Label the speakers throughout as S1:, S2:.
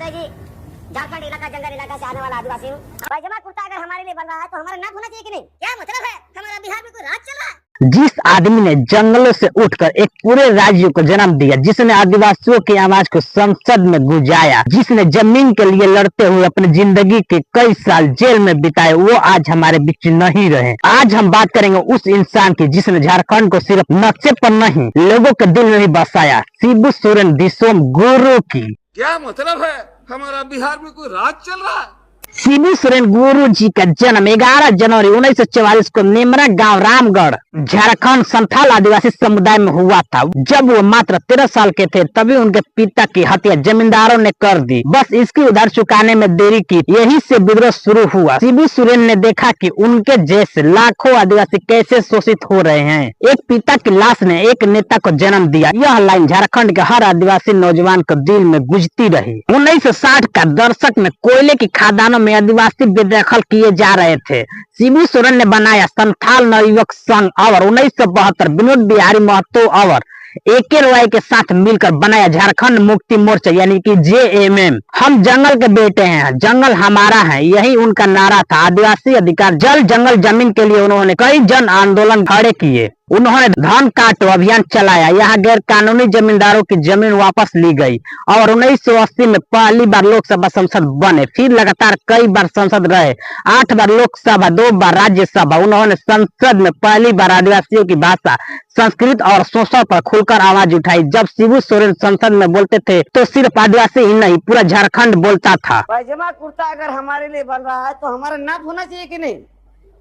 S1: बोलते हैं कि झारखंड इलाका जंगल इलाका से आने वाला आदिवासी हूँ। पायजामा कुर्ता अगर हमारे लिए बन रहा है तो हमारा नाक होना चाहिए कि नहीं? क्या मतलब है? हमारा बिहार में कोई राज चल रहा है?
S2: जिस आदमी ने जंगलों से उठकर एक पूरे राज्य को जन्म दिया, जिसने आदिवासियों की आवाज को संसद में गुंजाया, जिसने जमीन के लिए लड़ते हुए अपनी जिंदगी के कई साल जेल में बिताए, वो आज हमारे बीच नहीं रहे। आज हम बात करेंगे उस इंसान की जिसने झारखंड को सिर्फ नक्शे पर नहीं, लोगों के दिल में भी बसाया। शिबू सोरेन दिसोम गुरु की।
S3: क्या मतलब है? हमारा बिहार में कोई राज चल रहा है?
S2: शिबू सोरेन गुरु जी का जन्म 11 जनवरी 1944 को नेमरा गांव रामगढ़ झारखंड संथाल आदिवासी समुदाय में हुआ था। जब वो मात्र 13 साल के थे तभी उनके पिता की हत्या जमींदारों ने कर दी। बस इसकी उधार चुकाने में देरी की, यही से विद्रोह शुरू हुआ। शिबू सोरेन ने देखा कि उनके जैसे लाखों आदिवासी कैसे शोषित हो रहे हैं। एक पिता की लाश ने एक नेता को जन्म दिया। यह लाइन झारखंड के हर आदिवासी नौजवान के दिल में गूंजती रही। 1960 का दशक में कोयले की खादानों में आदिवासी बेदखल किए जा रहे थे। शिबू सोरेन ने बनाया संथाल नवयुवक संघ और 1972 विनोद बिहारी महतो और AK रॉय के साथ मिलकर बनाया झारखंड मुक्ति मोर्चा यानी कि JMM। हम जंगल के बेटे हैं, जंगल हमारा है, यही उनका नारा था। आदिवासी अधिकार, जल जंगल जमीन के लिए उन्होंने कई जन आंदोलन खड़े किए। उन्होंने धन काटो अभियान चलाया, यहाँ गैर कानूनी जमींदारों की जमीन वापस ली गई और 1980 में पहली बार लोकसभा सांसद बने। फिर लगातार कई बार सांसद रहे, 8 बार लोकसभा, 2 बार राज्यसभा। उन्होंने संसद में पहली बार आदिवासियों की भाषा, संस्कृत और शोषण पर खुलकर आवाज उठाई। जब शिबू सोरेन संसद में बोलते थे तो सिर्फ आदिवासी ही नहीं, पूरा झारखंड बोलता था।
S4: पायजामा कुर्ता अगर हमारे लिए बन रहा है तो हमारा नाप होना चाहिए कि नहीं?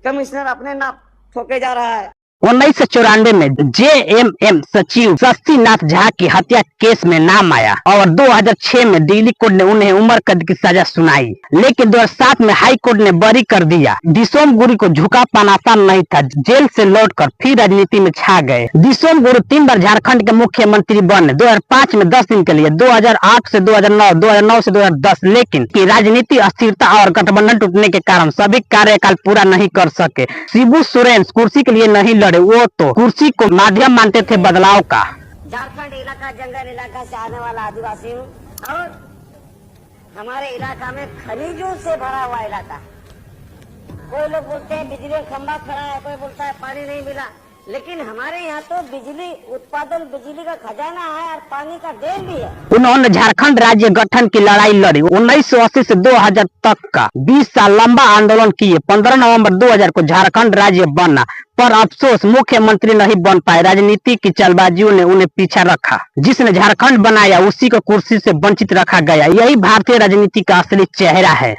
S4: कमिश्नर अपने नाप ठोके जा रहा है।
S2: 1994 में JMM सचिव शशिनाथ झा की हत्या केस में नाम आया और 2006 में दिल्ली कोर्ट ने उन्हें उम्र कैद की सजा सुनाई, लेकिन 2007 में हाई कोर्ट ने बरी कर दिया। दिसोम गुरु को झुका पाना आसान नहीं था। जेल से लौटकर फिर राजनीति में छा गए। दिसोम गुरु 3 बार झारखंड के मुख्यमंत्री बने, 2005 में 10 दिन के लिए, 2008 से 2009, 2009 से 2010, लेकिन की राजनीति अस्थिरता और गठबंधन टूटने के कारण सभी कार्यकाल पूरा नहीं कर सके। शिबू सोरेन कुर्सी के लिए नहीं लड़े, वो तो कुर्सी को माध्यम मानते थे बदलाव का।
S1: झारखंड इलाका जंगल इलाका से आने वाला आदिवासी हूँ और हमारे इलाका में खनिजों से भरा हुआ इलाका। कोई लोग बोलते हैं बिजली का खंभा खड़ा है, कोई बोलता है पानी नहीं मिला, लेकिन हमारे यहाँ तो बिजली उत्पादन, बिजली का खजाना है और पानी का डैम भी है।
S2: उन्होंने झारखंड राज्य गठन की लड़ाई लड़ी। 1980 से 2000 तक का 20 साल लंबा आंदोलन किए। 15 नवंबर 2000 को झारखंड राज्य बना, पर अफसोस मुख्यमंत्री नहीं बन पाए। राजनीति की चालबाजियों ने उन्हें पीछा रखा। जिसने झारखंड बनाया उसी को कुर्सी से वंचित रखा गया। यही भारतीय राजनीति का असली चेहरा है।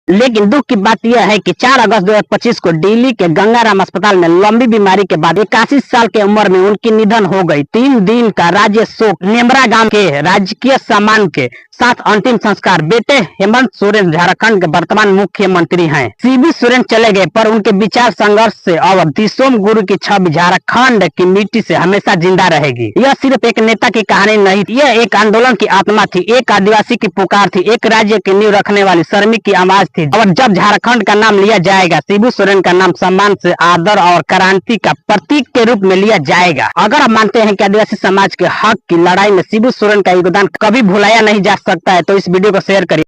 S2: लेकिन दुख की बात यह है कि 4 अगस्त 2025 को दिल्ली के गंगाराम अस्पताल में लंबी बीमारी के बाद 81 साल की उम्र में उनकी निधन हो गई। 3 दिन का राज्य शोक। नेमरा गांव के राजकीय सम्मान के साथ अंतिम संस्कार। बेटे हेमंत सोरेन झारखंड के वर्तमान मुख्यमंत्री हैं। शिबू सोरेन चले गए पर उनके विचार संघर्ष से और दिसोम गुरु की छवि झारखंड की मिट्टी से हमेशा जिंदा रहेगी। यह सिर्फ एक नेता की कहानी नहीं, यह एक आंदोलन की आत्मा थी, एक आदिवासी की पुकार थी, एक राज्य की नींव रखने वाली श्रमिक की आवाज थी। और जब झारखंड का नाम लिया जाएगा, शिबू सोरेन का नाम सम्मान से, आदर और क्रांति का प्रतीक के रूप में लिया जाएगा। अगर आप मानते हैं कि आदिवासी समाज के हक की लड़ाई में शिबू सोरेन का योगदान कभी भुलाया नहीं जा सकता है तो इस वीडियो को शेयर करिए।